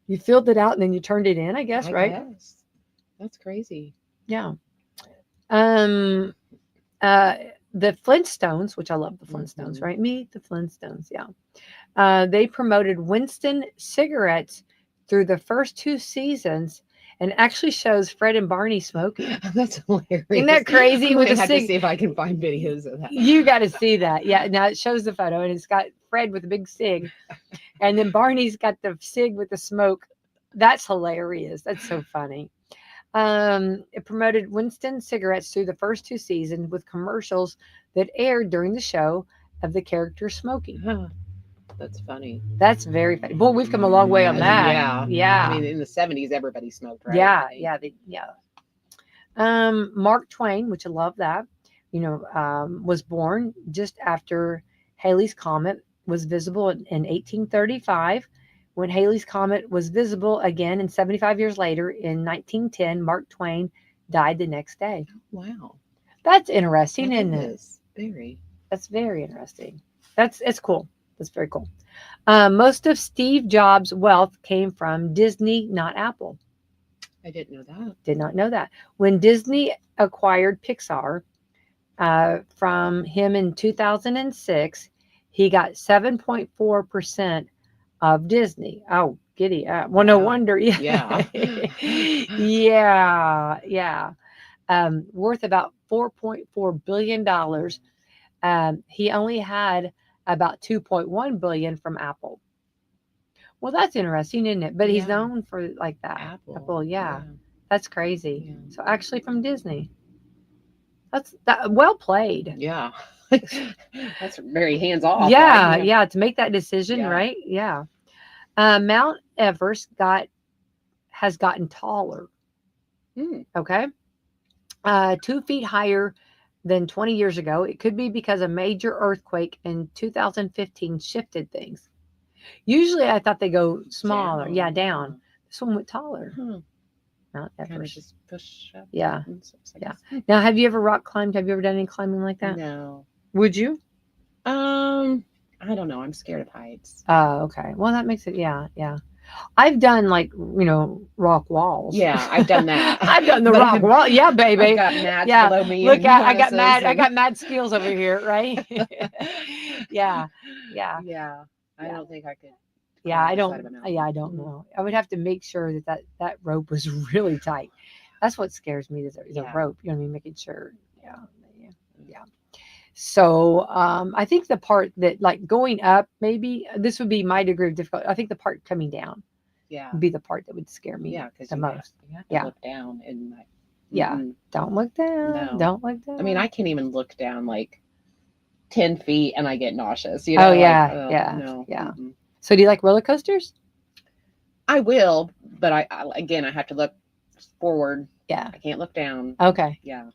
you filled it out and then you turned it in, I guess, right? Yes. That's crazy. Yeah. The Flintstones, which I love the Flintstones, right? Meet the Flintstones. Yeah. They promoted Winston cigarettes through the first 2 seasons and actually shows Fred and Barney smoking. That's hilarious. Isn't that crazy? I have to see if I can find videos of that. You got to see that. Yeah. Now it shows the photo and it's got Fred with a big cig. And then Barney's got the cig with the smoke. That's hilarious. That's so funny. It promoted Winston cigarettes through the first 2 seasons with commercials that aired during the show of the character smoking. That's funny. That's very funny. Boy, we've come a long way on that. Yeah. Yeah. I mean, in the 70s, everybody smoked, right? Yeah. Yeah. Mark Twain, which I love that, was born just after Halley's Comet was visible in 1835. When Halley's Comet was visible again, and 75 years later, in 1910, Mark Twain died the next day. Wow. That's interesting, isn't it? Very. That's very interesting. It's cool. That's very cool. Most of Steve Jobs' wealth came from Disney, not Apple. I didn't know that. Did not know that. When Disney acquired Pixar from him in 2006, He got 7.4% of Disney. Oh, giddy up. Well, no Wow. wonder. Yeah. Yeah. Worth about $4.4 billion. He only had about 2.1 billion from Apple. Well, that's interesting, isn't it? But he's Yeah. known for like that. Apple. Yeah. That's crazy. Yeah. So actually from Disney. That's that well played. Yeah. That's very hands off. Yeah, Right? yeah, to make that decision, Yeah. right? Yeah. Mount Everest has gotten taller. Hmm. Okay. 2 feet higher than 20 years ago. It could be because a major earthquake in 2015 shifted things. Usually I thought they go smaller. Yeah, down. This one went taller. Huh. Mount Kind of Everest. just push up. Yeah. Yeah. Now, have you ever rock climbed? Have you ever done any climbing like that? No. Would you? I don't know. I'm scared of heights. Oh, okay. Well, that makes it, yeah. I've done like, rock walls. Yeah, I've done that. I've done the But rock wall. Yeah, baby. I've got mats Yeah. below me. Look, and I got mad. I and- got mad skills over here, right? Yeah. Yeah. I don't think I could. Yeah, climb I the side of don't. a mountain. Yeah, I don't know. I would have to make sure that rope was really tight. That's what scares me. Is the Yeah. rope? You know what I mean? Making sure. Yeah. So I think the part that like going up, maybe this would be my degree of difficulty. I think the part coming down Yeah. would be the part that would scare me Yeah, because the most. you have to Yeah. look down and like. Yeah. Don't look down. No. Don't look down. I mean, I can't even look down like 10 feet and I get nauseous. Oh, yeah, like, yeah, No. yeah. Mm-mm. So do you like roller coasters? I will, but I again I have to look forward. Yeah. I can't look down. Okay. Yeah.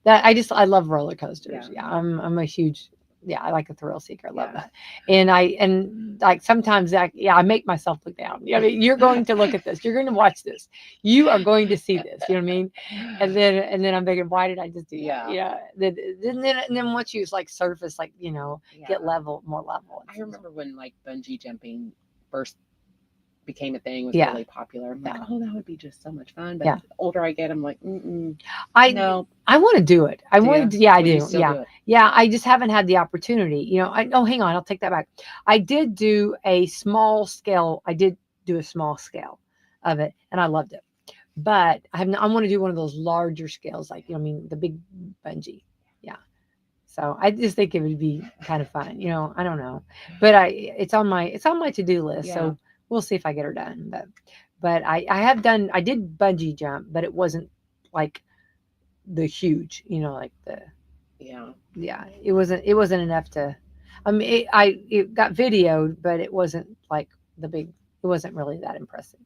That I love roller coasters. Yeah. Yeah. I'm a huge. Yeah, I like a thrill seeker. I love Yeah. that. And like sometimes I make myself look down. I mean, you're going to look at this. You're going to watch this. You are going to see this. You know what I mean? And then I'm thinking, why did I just do that? Yeah. Then once you like surface, like get more level. I remember when like bungee jumping first became a thing, was Yeah. really popular. I'm like, Yeah. oh, that would be just so much fun. But Yeah. the older I get, I'm like, I want to do it. I want to. Yeah, I do. Yeah. Yeah, I just haven't had the opportunity. Hang on, I'll take that back. I did do a small scale. I did do a small scale of it, and I loved it. But I want to do one of those larger scales, like the big bungee. Yeah. So I just think it would be kind of fun. I don't know, but it's on my to-do list. Yeah. So we'll see if I get her done. But I did bungee jump, but it wasn't like the huge, like the. Yeah, it wasn't enough to. I mean, it got videoed, but it wasn't like the big. It wasn't really that impressive.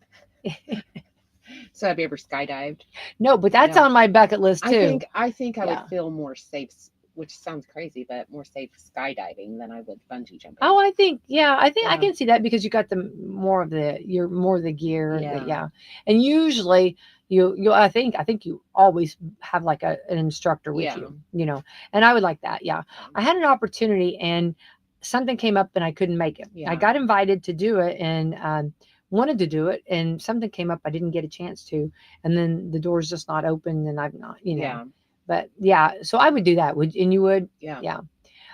So have you ever skydived? No, but that's on my bucket list too. I think I Yeah. would feel more safe, which sounds crazy, but more safe skydiving than I would bungee jumping. Oh, I think I Yeah. can see that because you got more of the gear. Yeah. And usually I think you always have like an instructor with Yeah. you, and I would like that. Yeah. I had an opportunity and something came up and I couldn't make it. Yeah. I got invited to do it and wanted to do it and something came up I didn't get a chance to, and then the door's just not open and I've not, Yeah. But yeah, so I would do that. And you would? Yeah. Yeah.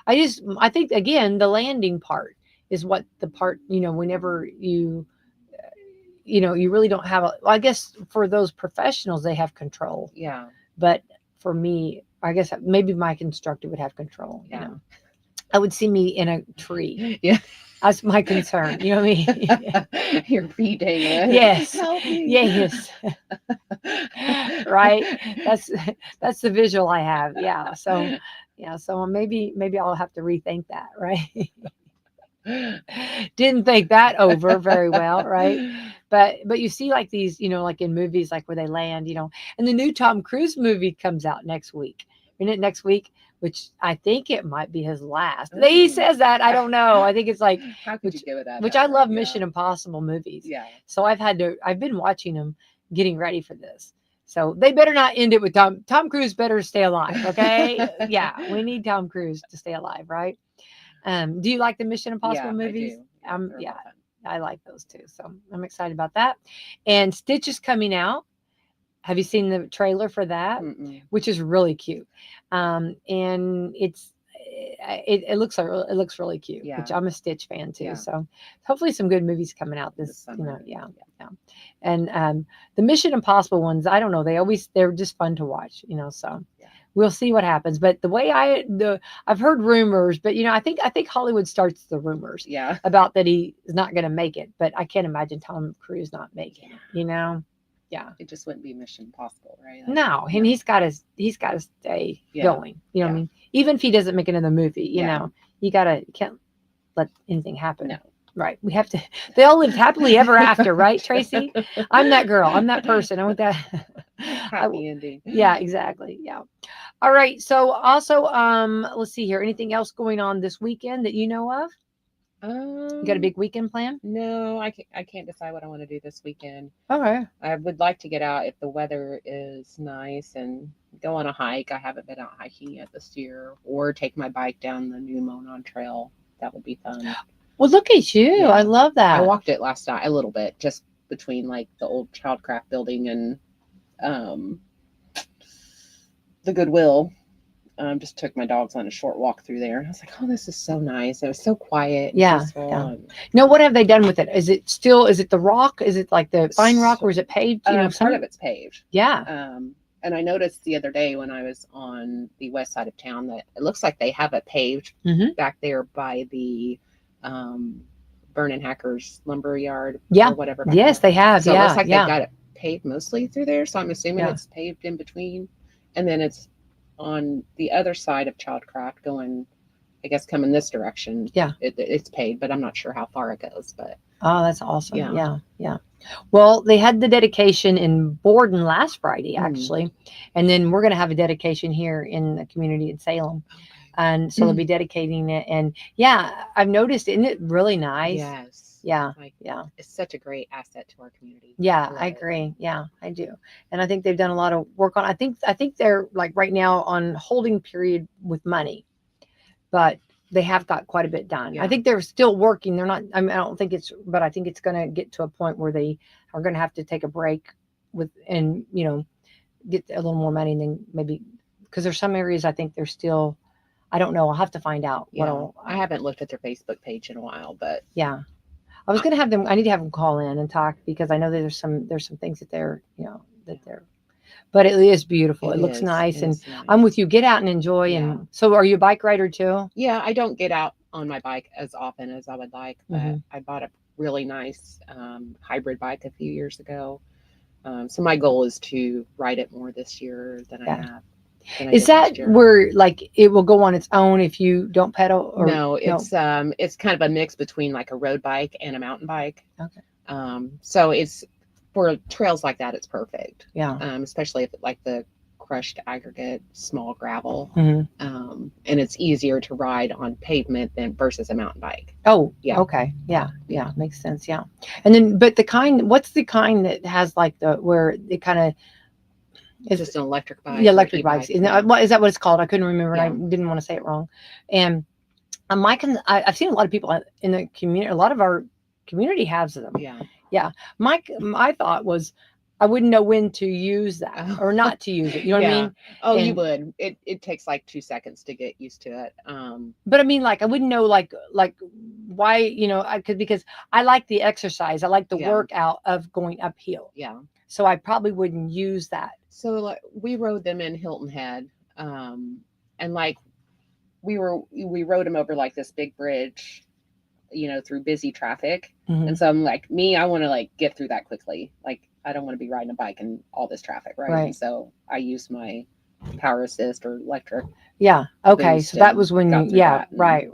I think again the landing part is what the part, whenever you you really don't have I guess for those professionals they have control. Yeah. But for me, I guess maybe my instructor would have control. Yeah. I would see me in a tree. Yeah. That's my concern. You know what I mean? Your feet hanging. Yes. Help me. Yes. Right. That's the visual I have. Yeah. So maybe I'll have to rethink that. Right. Didn't think that over very well. Right. But you see like these, like in movies, like where they land, and the new Tom Cruise movie comes out next week. Isn't it next week? Which I think it might be his last. Ooh. He says that. I don't know. I think it's like, How could you give it up? which I love Mission Impossible movies. Yeah. So I've been watching them, getting ready for this. So they better not end it with Tom Cruise better stay alive. Okay. Yeah. We need Tom Cruise to stay alive. Right. Do you like the Mission Impossible movies? I do. Yeah. I like those too. So I'm excited about that. And Stitch is coming out. Have you seen the trailer for that? Mm-mm. Which is really cute. And it looks really cute. Yeah. Which I'm a Stitch fan too. Yeah. So hopefully some good movies coming out This this, summer. yeah. And the Mission Impossible ones, I don't know, they're just fun to watch, so Yeah. we'll see what happens. But the way I've heard rumors, but I think Hollywood starts the rumors Yeah. about that he is not going to make it. But I can't imagine Tom Cruise not making it. Yeah. It just wouldn't be Mission Impossible, right? Like, No, and he's got to stay Yeah. going. You know what I mean? Even if he doesn't make another movie, you can't let anything happen. No. Right. We have to. They all lived happily ever after, right, Tracy? I'm that girl. I'm that person. I want that happy ending. Yeah, exactly. Yeah. All right. So also, let's see here. Anything else going on this weekend that you know of? You got a big weekend plan? No, I can't decide what I want to do this weekend. Okay. I would like to get out if the weather is nice and go on a hike. I haven't been out hiking yet this year, or take my bike down the new Monon Trail. That would be fun. Well, look at you. Yeah. I love that. I walked it last night a little bit, just between like the old Childcraft building and the Goodwill. Just took my dogs on a short walk through there. I was like, oh, this is so nice. It was so quiet. And Yeah. peaceful. Yeah. And, Now, what have they done with it? Is it the rock? Is it like the fine rock, or is it paved? part of it's paved. Yeah. And I noticed the other day when I was on the west side of town that it looks like they have it paved back there by the Vernon Hackers lumber yard. Yeah. Or whatever. Yes, they have. So yeah. it looks like yeah. they've got it paved mostly through there. So I'm assuming it's paved in between. And then it's on the other side of Childcraft going, I guess, coming this direction. Yeah. It's paved, but I'm not sure how far it goes. But Oh, that's awesome. Yeah. Yeah. Well, they had the dedication in Borden last Friday, actually. And then we're going to have a dedication here in the community in Salem. And so they'll be dedicating it. And yeah, I've noticed, isn't it really nice? Yes. Yeah. Like, Yeah. It's such a great asset to our community. Yeah, love I it. agree. Yeah, I do. And I think they've done a lot of work on, I think they're like right now on holding period with money, but they have got quite a bit done. Yeah. I think they're still working. They're not, I mean, I don't think but I think it's going to get to a point where they are going to have to take a break and get a little more money than maybe, because there's some areas I think they're still, I don't know. I'll have to find out. Yeah. I haven't looked at their Facebook page in a while, but yeah. I was going to have them, I need to have them call in and talk, because I know that there's some things that they're, but it is beautiful. It looks nice. And I'm with you. Get out and enjoy. Yeah. And so are you a bike rider too? Yeah, I don't get out on my bike as often as I would like, but I bought a really nice hybrid bike a few years ago. So my goal is to ride it more this year than I have. Is that where like it will go on its own if you don't pedal? Or no, it's kind of a mix between like a road bike and a mountain bike. Okay. So it's for trails like that, it's perfect. Yeah. Especially if like the crushed aggregate, small gravel. Mm-hmm. And it's easier to ride on pavement versus a mountain bike. Oh, yeah. Okay. Yeah. Yeah. Makes sense. Yeah. And then, but what's the kind that has like where it kind of, It's just an electric bike. Yeah, electric bikes. Is that what it's called? I couldn't remember. Yeah. And I didn't want to say it wrong. And I've seen a lot of people in the community. A lot of our community has them. Yeah. Yeah. My thought was, I wouldn't know when to use that or not to use it. You know what I mean? Oh, you would. It takes like 2 seconds to get used to it. But I mean, like, I wouldn't know, like why, because I like the exercise. I like the workout of going uphill. Yeah. So I probably wouldn't use that. So like we rode them in Hilton Head, and like we rode them over like this big bridge, through busy traffic. Mm-hmm. And so I'm like, I want to like get through that quickly. Like I don't want to be riding a bike in all this traffic, right? And so I use my power assist or electric. Yeah. Okay. So that was when you. Yeah. Right.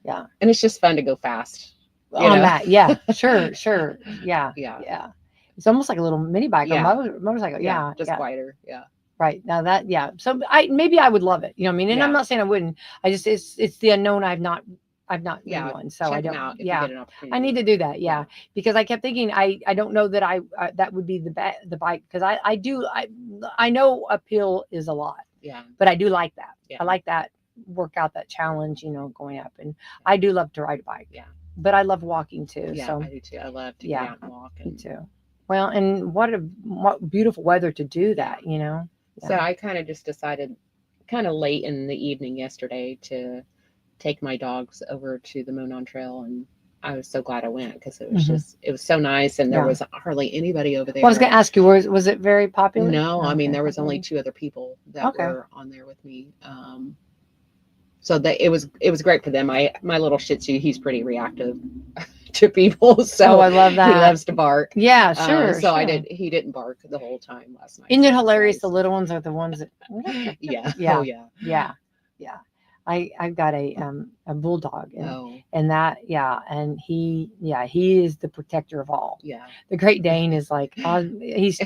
Yeah. And it's just fun to go fast on that. Yeah. Sure. Yeah. Yeah. It's almost like a little mini bike or motorcycle. Yeah. Just quieter. Yeah. Right. Now that, yeah. So maybe I would love it. You know what I mean? And I'm not saying I wouldn't. I just, it's the unknown. I've not done one. So I don't, I need to do that. Yeah. Because I kept thinking, I don't know that that would be the bike. Cause I know uphill is a lot. Yeah. But I do like that. Yeah. I like that workout, that challenge, going up. And I do love to ride a bike. Yeah. But I love walking too. Yeah, so I do too. I love to get out and walk. Me too. Well, and what beautiful weather to do that, So I kind of just decided kind of late in the evening yesterday to take my dogs over to the Monon Trail, and I was so glad I went because it was it was so nice, and there was hardly anybody over there. Well, I was going to ask you, was it very popular? No, I mean there was only 2 other people that were on there with me. So that it was great for them. My little Shih Tzu, he's pretty reactive to people, so I love that. He loves to bark. Yeah, sure. So he didn't bark the whole time last night. Isn't it hilarious? The little ones are the ones that. Yeah. Yeah. Oh yeah. Yeah. Yeah. I've got a bulldog, and that and he is the protector of all. Yeah. The Great Dane is like he's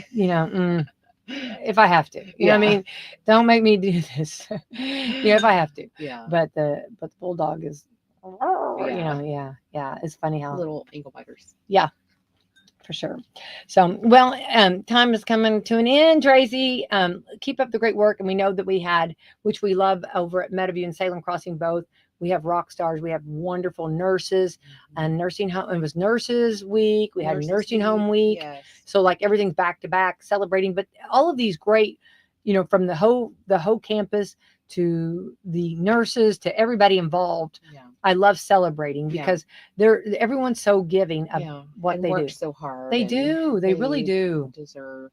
if I have to, you know what I mean, don't make me do this. If I have to. Yeah. But the bulldog is it's funny how little ankle biters. Yeah. For sure. So, well, time is coming to an end, Tracy. Keep up the great work. And we know that we had, which we love over at Meadowview and Salem Crossing both. We have rock stars. We have wonderful nurses and nursing home. It was Nurses Week. We had Nursing Home Week. Yes. So like everything's back to back celebrating. But all of these great, from the whole campus to the nurses to everybody involved. Yeah. I love celebrating because everyone's so giving of what they do. So hard. They do. They really do. Deserve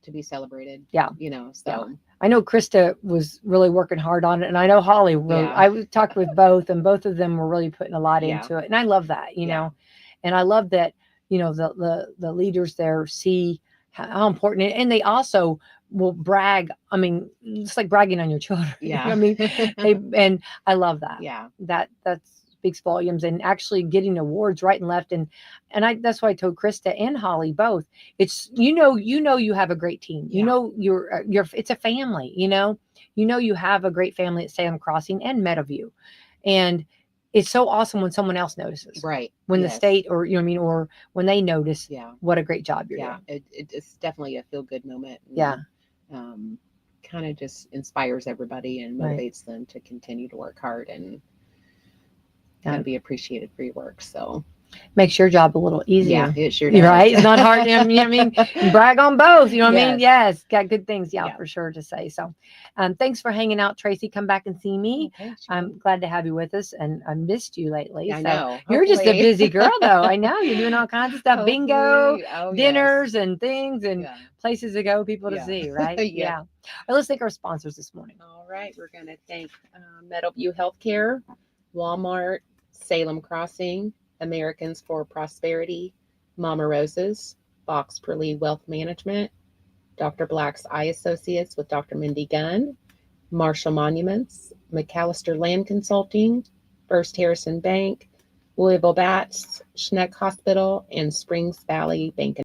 to be celebrated. Yeah. So. Yeah. I know Krista was really working hard on it, and I know Holly really. I talked with both, and both of them were really putting a lot into it, and I love that. And I love that. The leaders there see how important it, and they also will brag. I mean, it's like bragging on your children. Yeah. I mean, and I love that. Yeah. That speaks volumes, and actually getting awards right and left. And that's why I told Krista and Holly both. It's, you have a great team, you're it's a family, you have a great family at Salem Crossing and Meadowview. And it's so awesome when someone else notices, right? When the state or or when they notice, what a great job you're doing. It's definitely a feel good moment. Kind of just inspires everybody and motivates them to continue to work hard and be appreciated for your work. So makes your job a little easier. Yeah, it sure does. Right? It's not hard. You know what I mean? Brag on both. You know what I mean? Yes. Got good things. Yeah, for sure to say. So thanks for hanging out, Tracy. Come back and see me. Okay, sure. I'm glad to have you with us, and I missed you lately. I know. You're just a busy girl, though. I know. You're doing all kinds of stuff. Bingo, dinners and things and places to go, people to see, right? Yeah. All right, let's thank our sponsors this morning. All right. We're going to thank Meadowview Healthcare, Walmart, Salem Crossing, Americans for Prosperity, Mama Roses, Box Per Lee Wealth Management, Dr. Black's Eye Associates with Dr. Mindy Gunn, Marshall Monuments, McAllister Land Consulting, First Harrison Bank, Louisville Bats, Schneck Hospital, and Springs Valley Bank